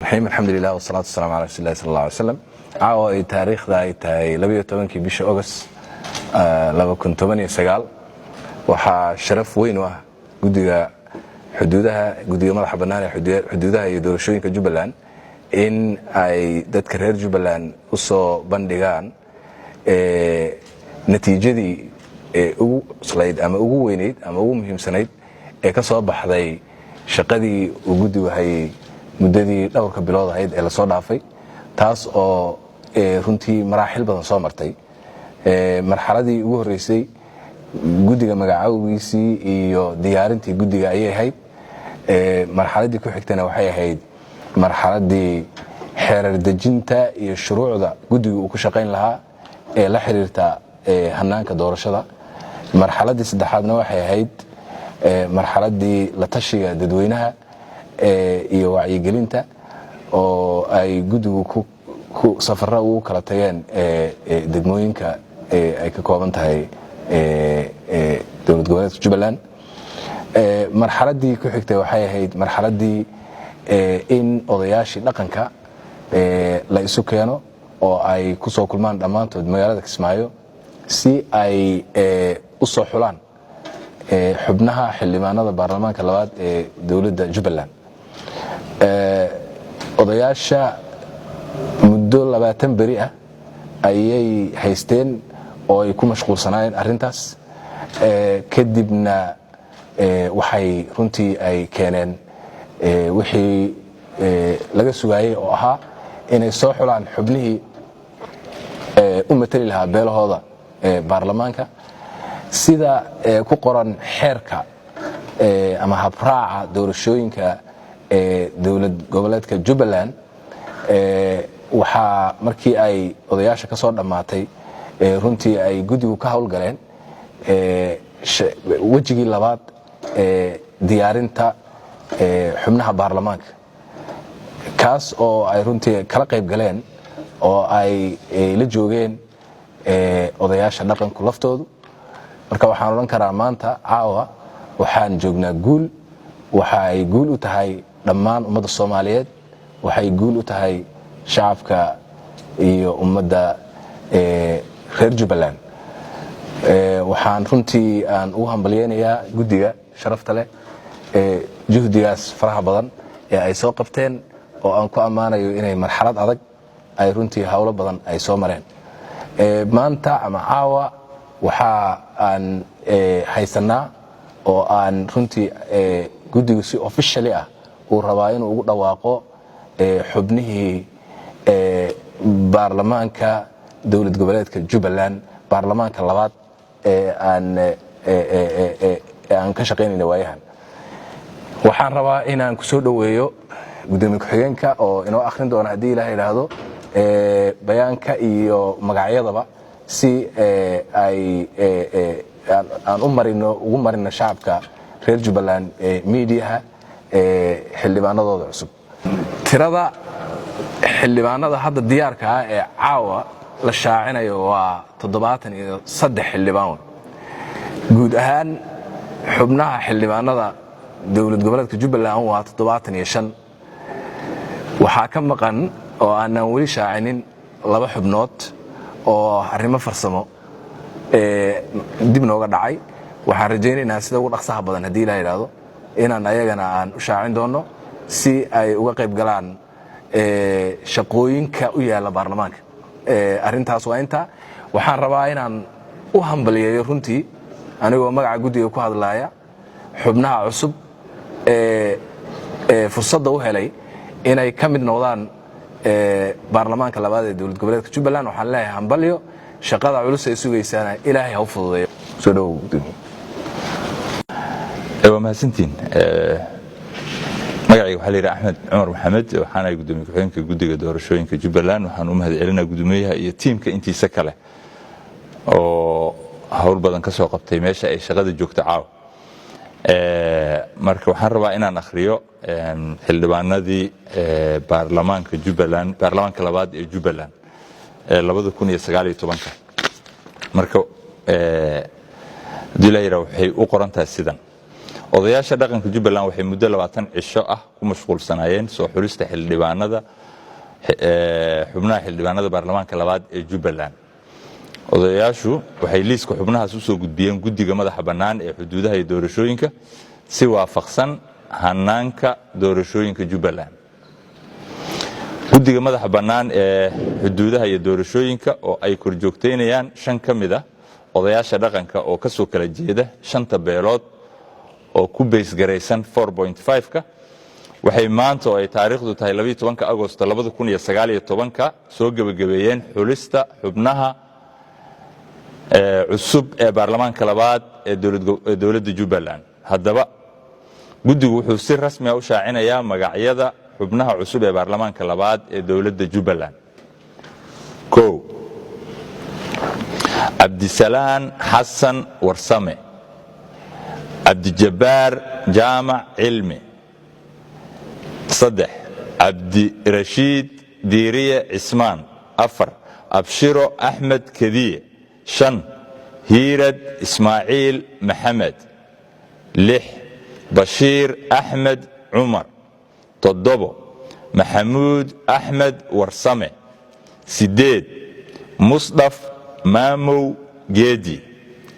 الحمد لله والصلاة والسلام على رسول الله صلى الله عليه وسلم. caawa ay taariikhda ay tahay 12 bisha August 2019 waxaa sharaf weyn u ah gudiga madaxa bannaan ee xuduudaha iyo doorashooyinka Jubbaland in ay dadka reer Jubbaland u soo bandhigaan natiijadii ugu slayd ama ugu weyneyd ama ugu muhiimsanayd ee ka soo baxday shaqadii uu gudigu hayay muddadii dhowrka bilood ahayd ee la soo dhaafay taas oo runtii maraaxil badan soo martay marxaladii ugu horeysay gudiga magacaawigiisii iyo diyaarintii gudiga ayay ahayd marxaladii ku xigtana waxay ahayd marxaladii xeerar dejinta iyo shuruucda gudiga uu ku shaqayn lahaa ee la xiriirta hanaanka doorashada marxaladii saddexaadna waxay ahayd marxaladii la tashiga dadweynaha iyo wacyigelinta oo ay gudigu ku safarra ugu kala tageen degmooyinka ay ka kooban tahay dowlad goboleedka Jubbaland marxaladii ku xigtay waxay ahayd marxaladii in odayaashii dhaqanka la isu keeno oo ay ku soo kulmaan dhammaantood magaalada Kismaayo si ay u soo xulaan xubnaha xildhibaanada baarlamaanka labaad ee dowladda Jubbaland odayaasha muddo 20 beri ah ayay haysteen oo ay ku mashquulsanaayeen arintaas kadibna waxay runtii ay keeneen wixii laga sugayay oo ahaa inay soo xulaan xubnihii u matali lahaa beelahooda baarlamaanka sida ku qoran xeerka ama habraaca doorashooyinka dowlad goboleedka Jubbaland waxaa markii ay odayaasha ka soo dhammaatay runtii ay gudigu ka howlgaleen wejigii labaad diyaarinta xubnaha baarlamaanka kaas oo ay runtii kala qayb galeen oo ay la joogeen odayaasha dhaqanku laftoodu marka waxaan odhan karaa maanta caawa waxaan joognaa guul waxa ay guul u tahay dhammaan ummadda Soomaaliyeed waxay guul u tahay shacabka iyo ummadda reer Jubbaland waxaan runtii aan ugu hambalyeeynaa gudiga sharafta leh juhdigaas faraha badan ee ay soo qabteen oo aan ku ammaanayo inay marxalad adag ay runtii hawlo badan ay soo mareen maanta ama caawa waxa aan haysanaa oo aan runtii gudigu si officially ah uu rabaa inuu ugu dhawaaqo xubnihii baarlamaanka dowlad goboleedka Jubbaland baarlamaanka labaad aan ka shaqeynayna waayahan waxaan rabaa inaan ku soo dhaweeyo gudoomiye ku-xigeenka oo inoo akhrin doona haddii Ilaahay yiraahdo bayaanka iyo magacyadaba si ay aan ugu marino shacabka reer Jubbaland meediyaha xildhibaanadooda cusub tirada xildhibaanada hadda diyaarka ah ee caawa la shaacinayo waa 73 xildhibaan guud ahaan xubnaha xildhibaanada dowlad goboleedka Jubbaland waa 75 waxaa ka maqan oo aanan weli shaacinin 2 xubnood oo arrimo farsamo dib nooga dhacay waxaan rajaynaynaa sida ugu dhaqsaha badan haddii Ilaahay yiraahdo inaan ayagana aan u shaacin doono si ay uga qayb galaan shaqooyinka u yaala baarlamaanka arintaas waa inta waxaan rabaa inaan u hambaliyeeyo runtii anigoo magaca gudiga ku hadlaaya xubnaha cusub fursadda u helay inay ka mid noqdaan baarlamaanka labaad ee dowlad goboleedka Jubbaland waxaan leeyahay hambalyo shaqada culus ay sugaysaana Ilaahay ha u fududeeyo soo dhaw mahadsantiin magacayga waxaa la yidhaha Axmed Cumar Maxamed waxaana gudoomiye ku-xigeenka gudiga doorashooyinka Jubbaland waxaan u mahadcelinaa gudoomiyaha iyo tiimka intiisa kale oo hawl badan ka soo qabtay meesha ay shaqada joogto caaw marka waxaan rabaa inaan akhriyo xildhibaanadii baarlamaanka Jubbaland baarlamaanka labaad ee Jubbaland 2019 marka dilay waxay u qorantahay sidan odayaasha dhaqanka Jubbaland waxay muddo 20 cisho ah ku mashquulsanaayeen soo xulista xildhibaanada xubnaha xildhibaanada baarlamaanka labaad ee Jubbaland. odayaashu waxay liiska xubnahaas u soo gudbiyeen guddiga madaxa bannaan ee xuduudaha iyo doorashooyinka si waafaqsan hanaanka doorashooyinka Jubbaland. guddiga madaxa bannaan ee xuduudaha iyo doorashooyinka oo ay korjoogteynayaan 5 ka mid ah odayaasha dhaqanka oo ka soo kala jeeda 5 beelood oo ku beesgaraysan 4.5ka waxay maanta oo ay taariikhdu tahay 12 Agoosto 2019 soo gabagabeeyeen xulista xubnaha cusub ee baarlamaanka labaad ee dowladda Jubbaland. haddaba guddigu wuxuu si rasmi ah u shaacinayaa magacyada xubnaha cusub ee baarlamaanka labaad ee dowladda Jubbaland. 1 Abdisalaan Xasan Warsame, Abdijabbaar Jaamac Cilmi. 3 Abdirashiid Diiriye Cismaan. 4 Abshiro Axmed Kadiye. 5 Hiirad Ismaaciil Maxamed. 6 Bashiir Axmed Cumar. 7 Maxamuud Axmed Warsame. 8 Musdaf Maamow Geedi.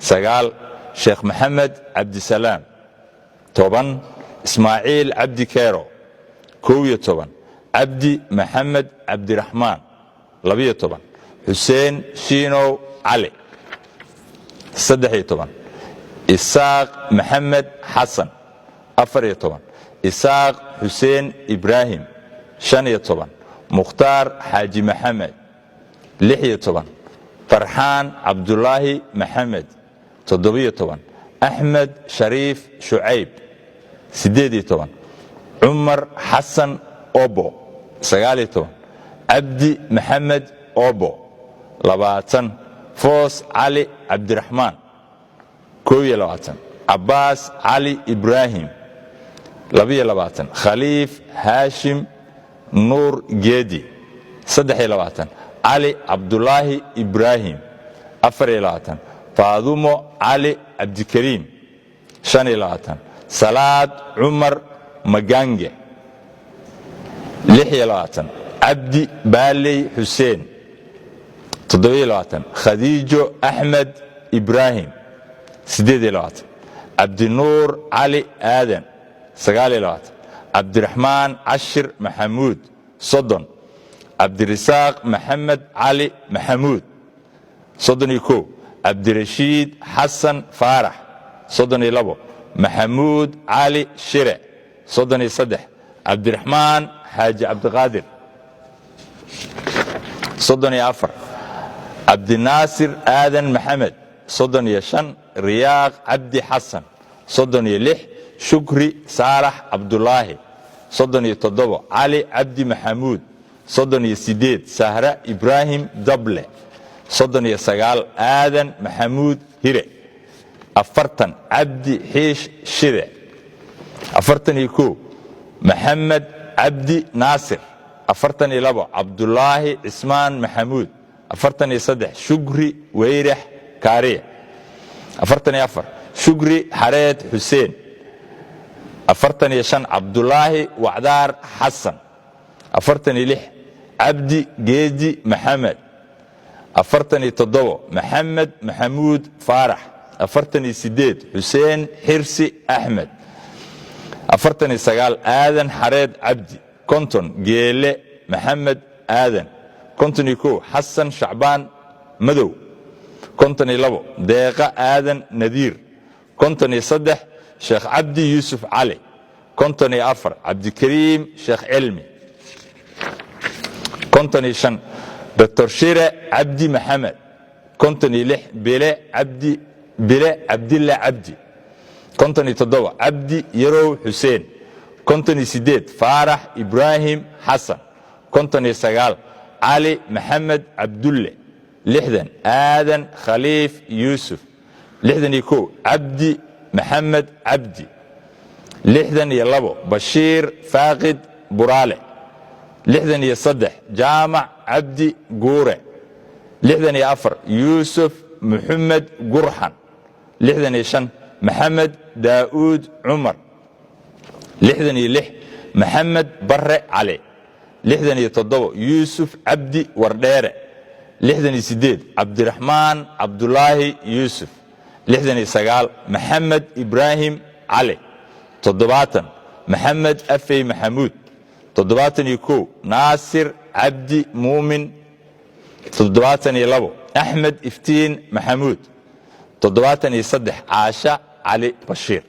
9 Sheekh Maxamed Cabdisalaam. 10 Ismaaciil Cabdi Keero. 11 Cabdi Maxamed Cabdiraxmaan. 12 Xuseen Shiinow Cali. 13 Isaaq Maxamed Xasan. 14 Isaaq Xuseen Ibraahim. 15 Mukhtaar Xaaji Maxamed. 16 Farxaan Cabdulaahi Maxamed. 17 Axmed Shariif Shucayb. 18 Cumar Xasan Obo. 19 Cabdi Maxamed Obo. 20 Foos Cali Cabdiraxmaan. 21 Cabbaas Cali Ibraahim. 22 Khaliif Haashim Nuur Geedi. 23 Cali Cabdulaahi Ibraahim. 24 Faadumo Cali Cabdikariim. 25 Salaad Cumar Magange. 26 Cabdi Baaley Xuseen. 27 Khadiijo Axmed Ibraahim. 28 Cabdinuur Cali Aadan. 29 Cabdiraxmaan Cashir Maxamuud. 30 Cabdirisaaq Maxamed Cali Maxamuud. 31 Cabdirashiid Xasan Faarax. 32 Maxamuud Cali Shire. 33 Cabdiraxmaan Xaaji Cabdiqaadir. 34 Cabdinaasir Aadan Maxamed. 35 Riyaaq Cabdi Xasan. 36 Shukri Saalax Cabdulaahi. 37 Cali Cabdi Maxamuud. 38 Sahra Ibraahim Dable. 39 Aadan Maxamuud Hire. 40 Cabdi Xiish Shide. 41 Maxamed Cabdi Naasir. 42 Cabdulaahi Cismaan Maxamuud. 43 Shukri Weyrax Kaariye. 44 Shukri Xareed Xuseen. 45 Cabdulaahi Wacdaar Xasan. 46 Cabdi Geedi Maxamed. 47 Maxamed Maxamuud Faarax. 48 Xuseen Xirsi Axmed. 49 Aadan Xareed Cabdi. 50 Geele Maxamed Aadan. 51 Xasan Shacbaan Madow. 52 Deeqa Aadan Nadiir. 53 Sheekh Cabdi Yuusuf Cali. 54 Cabdikariim Sheekh Cilmi. 55 Dr. Shire Cabdi Maxamed. 56 Bile Cabdille Cabdi. 57 Cabdi Yarow Xuseen. 58 Faarax Ibraahim Xasan. 59 Cali Maxamed Cabdulle. 60 Aadan Khaliif Yuusuf. 61 Cabdi Maxamed Cabdi. 62 Bashiir Faaqid Buraale. 63 Jaamac Cabdi Guure. 64 Yuusuf Maxamed Gurxan. 65 maxamed daa'uud cumar 66 maxamed barre cali 67 yuusuf cabdi wardheere 68 cabdiraxmaan cabdulaahi yuusuf 69 maxamed ibraahim cali 70 maxamed afey maxamuud 71 naasir cabdi muumin 72 axmed iftiin maxamuud 73 caasha cali bashiir